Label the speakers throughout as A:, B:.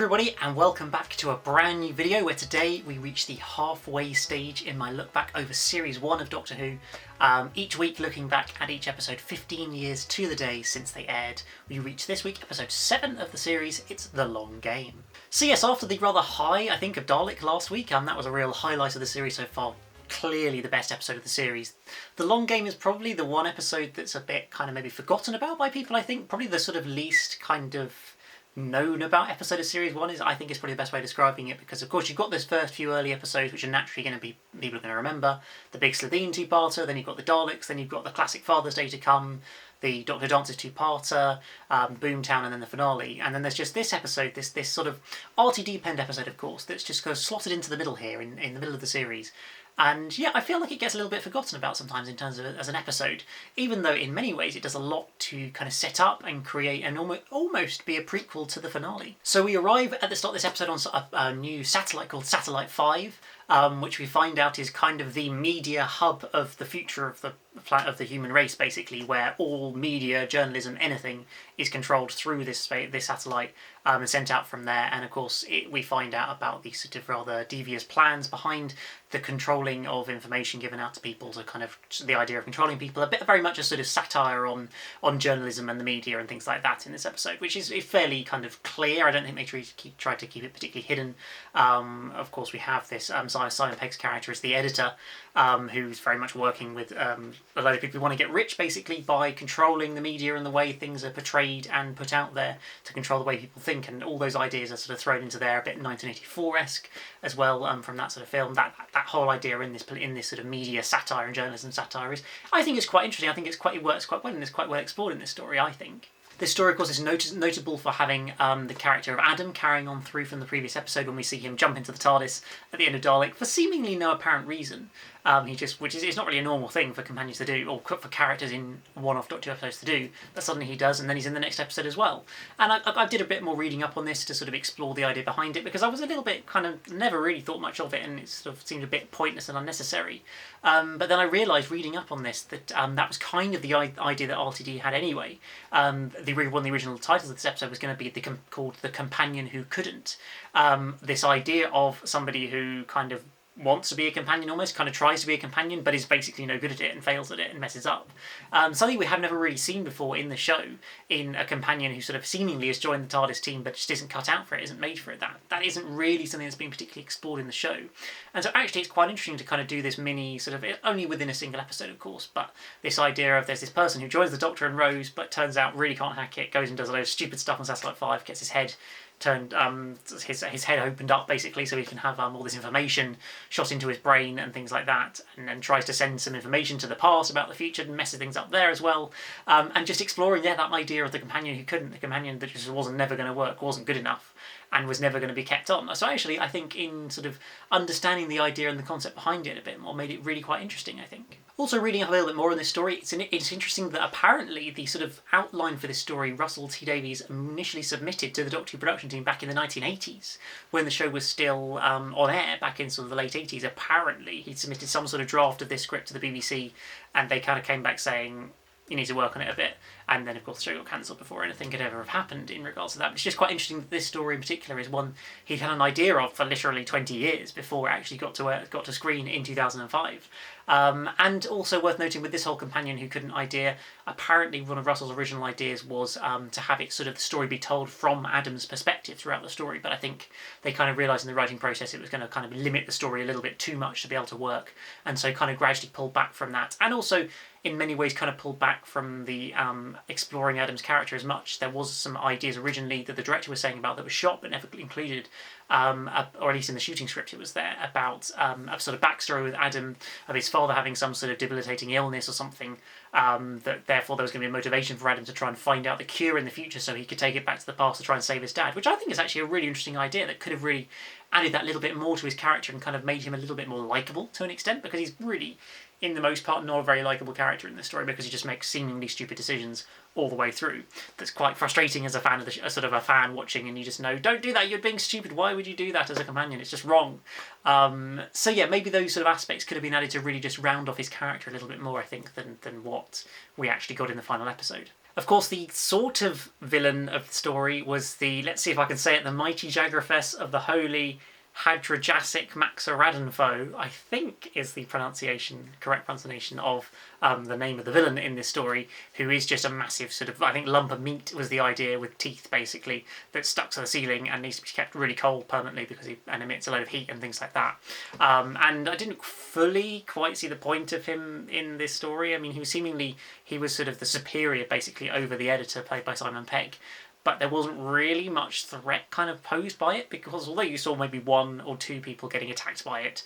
A: everybody, and welcome back to a brand new video where today we reach the halfway stage in my look back over Series 1 of Doctor Who. Each week looking back at each episode 15 years to the day since they aired. We reach this week episode 7 of the series, it's The Long Game. So yes, after the rather high, I think, of Dalek last week, that was a real highlight of the series so far. Clearly the best episode of the series. The Long Game is probably the one episode that's a bit kind of maybe forgotten about by people, I think. Probably the sort of least kind of known about episode of Series 1 I think is probably the best way of describing it, because of course you've got those first few early episodes which are naturally going to be, people are going to remember. The Big Slitheen two-parter, then you've got the Daleks, then you've got the classic Father's Day to come, the Doctor Dances two-parter, Boomtown, and then the finale. And then there's just this episode, this sort of RTD-penned episode, of course, that's just kind of slotted into the middle here, in the middle of the series. And yeah, I feel like it gets a little bit forgotten about sometimes in terms of as an episode, even though in many ways it does a lot to kind of set up and create and almost be a prequel to the finale. So we arrive at the start of this episode on a new satellite called Satellite 5, which we find out is kind of the media hub of the future of the human race, basically, where all media, journalism, anything is controlled through this satellite and sent out from there. And of course, we find out about the sort of rather devious plans behind the controlling of information given out to people, to kind of the idea of controlling people, a bit very much a sort of satire on journalism and the media and things like that in this episode, which is fairly kind of clear. I don't think they tried to keep it particularly hidden. Of course, we have this Simon Pegg's character as the editor, who's very much working with a load of people who want to get rich, basically, by controlling the media and the way things are portrayed and put out there to control the way people think. And all those ideas are sort of thrown into there, a bit 1984-esque as well, from that sort of film. That whole idea in this sort of media satire and journalism satire I think it's quite interesting. I think it works quite well, and it's quite well explored in this story, I think. This story, of course, is notable for having the character of Adam carrying on through from the previous episode, when we see him jump into the TARDIS at the end of Dalek for seemingly no apparent reason. It's not really a normal thing for companions to do, or for characters in one-off Doctor Who episodes to do, but suddenly he does, and then he's in the next episode as well. And I did a bit more reading up on this to sort of explore the idea behind it, because I was a little bit kind of never really thought much of it, and it sort of seemed a bit pointless and unnecessary. But then I realised, reading up on this, that that was kind of the idea that RTD had anyway. One of the original titles of this episode was going to be called The Companion Who Couldn't. This idea of somebody who kind of wants to be a companion, almost kind of tries to be a companion, but is basically no good at it and fails at it and messes up. Something we have never really seen before in the show, in a companion who sort of seemingly has joined the TARDIS team but just isn't cut out for it, isn't made for it. That isn't really something that's been particularly explored in the show. And so actually it's quite interesting to kind of do this mini sort of, only within a single episode of course, but this idea of there's this person who joins the Doctor and Rose but turns out really can't hack it, goes and does a load of stupid stuff on Satellite 5, gets his head turned, his head opened up basically, so he can have all this information shot into his brain and things like that, and then tries to send some information to the past about the future and messes things up there as well, and just exploring that idea of the companion who couldn't, the companion that just wasn't never going to work, wasn't good enough, and was never going to be kept on. So actually I think in sort of understanding the idea and the concept behind it a bit more made it really quite interesting, I think. Also, reading up a little bit more on this story, it's interesting that apparently the sort of outline for this story Russell T Davies initially submitted to the Doctor Who production team back in the 1980s, when the show was still on air back in sort of the late 80s. Apparently he'd submitted some sort of draft of this script to the BBC, and they kind of came back saying, you need to work on it a bit. And then, of course, the show got cancelled before anything could ever have happened in regards to that. But it's just quite interesting that this story in particular is one he had an idea of for literally 20 years before it actually got to screen in 2005. And also worth noting with this whole companion who couldn't idea, apparently one of Russell's original ideas was to have it sort of the story be told from Adam's perspective throughout the story. But I think they kind of realised in the writing process it was going to kind of limit the story a little bit too much to be able to work. And so kind of gradually pulled back from that. And also, in many ways, kind of pulled back from the exploring Adam's character as much. There was some ideas originally that the director was saying about that was shot but never included, or at least in the shooting script it was there, about a sort of backstory with Adam, of his father having some sort of debilitating illness or something, that therefore there was going to be a motivation for Adam to try and find out the cure in the future so he could take it back to the past to try and save his dad, which I think is actually a really interesting idea that could have really added that little bit more to his character and kind of made him a little bit more likeable to an extent, because in the most part, not a very likeable character in this story because he just makes seemingly stupid decisions all the way through. That's quite frustrating as a fan of sort of a fan watching, and you just know, don't do that, you're being stupid, why would you do that as a companion, it's just wrong. So yeah, maybe those sort of aspects could have been added to really just round off his character a little bit more, I think, than what we actually got in the final episode. Of course, the sort of villain of the story was the, let's see if I can say it, the mighty Jagrafess of the holy Hadrajasic Maxaradanfo, I think is the correct pronunciation of the name of the villain in this story, who is just a massive sort of, I think lump of meat was the idea, with teeth basically, that's stuck to the ceiling and needs to be kept really cold permanently because and emits a load of heat and things like that. And I didn't fully quite see the point of him in this story. I mean, he was sort of the superior basically over the editor, played by Simon Pegg. But there wasn't really much threat kind of posed by it, because although you saw maybe 1 or 2 people getting attacked by it,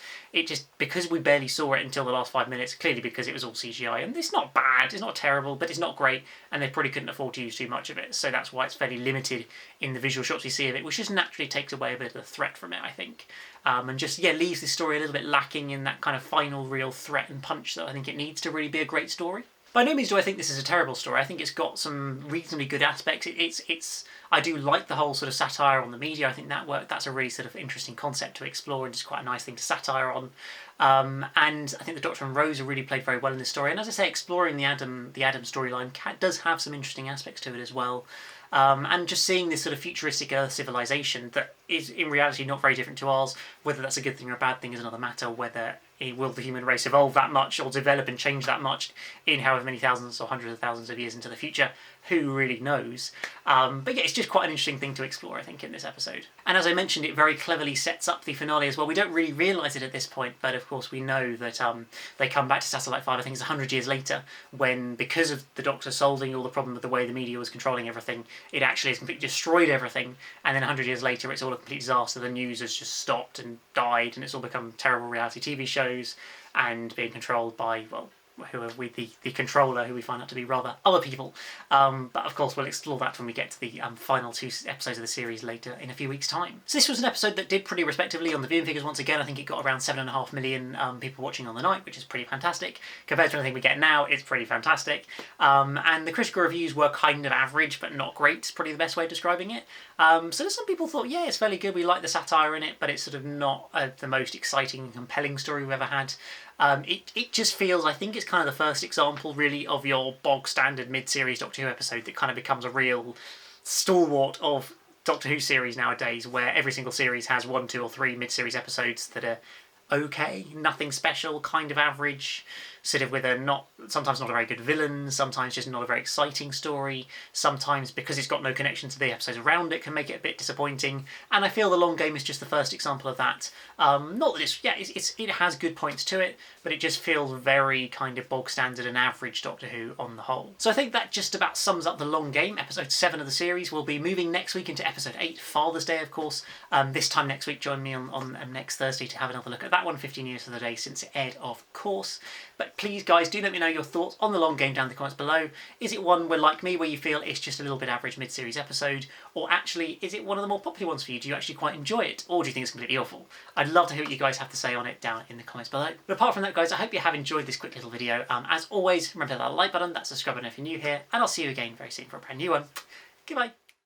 A: because we barely saw it until the last 5 minutes, clearly because it was all CGI, and it's not bad, it's not terrible, but it's not great, and they probably couldn't afford to use too much of it, so that's why it's fairly limited in the visual shots we see of it, which just naturally takes away a bit of the threat from it, I think. And just, yeah, leaves this story a little bit lacking in that kind of final real threat and punch that I think it needs to really be a great story. By no means do I think this is a terrible story. I think it's got some reasonably good aspects. I do like the whole sort of satire on the media. I think that's a really sort of interesting concept to explore and just quite a nice thing to satire on. And I think the Doctor and Rose are really played very well in this story. And as I say, exploring the Adam storyline does have some interesting aspects to it as well. And just seeing this sort of futuristic Earth civilization that is in reality not very different to ours, whether that's a good thing or a bad thing is another matter, whether will the human race evolve that much or develop and change that much in however many thousands or hundreds of thousands of years into the future, who really knows. But yeah, it's just quite an interesting thing to explore, I think, in this episode. And as I mentioned, it very cleverly sets up the finale as well. We don't really realise it at this point, but of course we know that they come back to Satellite 5, I think it's 100 years later, when, because of the Doctor solving all the problem with the way the media was controlling everything, it actually has completely destroyed everything, and then 100 years later it's all a complete disaster. The news has just stopped and died, and it's all become terrible reality TV shows and being controlled by, well, the controller, who we find out to be rather other people. But of course we'll explore that when we get to the final 2 episodes of the series later in a few weeks' time. So this was an episode that did pretty respectively on the viewing figures once again. I think it got around 7.5 million people watching on the night, which is pretty fantastic. Compared to anything we get now, it's pretty fantastic. And the critical reviews were kind of average, but not great. It's probably the best way of describing it. So some people thought, yeah, it's fairly good, we like the satire in it, but it's sort of not the most exciting and compelling story we've ever had. It just feels, I think it's kind of the first example really of your bog standard mid-series Doctor Who episode that kind of becomes a real stalwart of Doctor Who series nowadays, where every single series has 1, 2 or 3 mid-series episodes that are okay, nothing special, kind of average, sort of with sometimes not a very good villain, sometimes just not a very exciting story, sometimes because it's got no connection to the episodes around it can make it a bit disappointing, and I feel The Long Game is just the first example of that. Not that it has good points to it, but it just feels very kind of bog standard and average Doctor Who on the whole. So I think that just about sums up The Long Game, episode 7 of the series. We'll be moving next week into episode 8, Father's Day of course. This time next week, join me on next Thursday to have another look at that one, 15 years to the day since it aired of course. But please guys, do let me know your thoughts on The Long Game down in the comments below. Is it one where, like me, where you feel it's just a little bit average mid-series episode? Or actually, is it one of the more popular ones for you? Do you actually quite enjoy it? Or do you think it's completely awful? I'd love to hear what you guys have to say on it down in the comments below. But apart from that guys, I hope you have enjoyed this quick little video. As always, remember that like button, that subscribe button if you're new here, and I'll see you again very soon for a brand new one. Goodbye.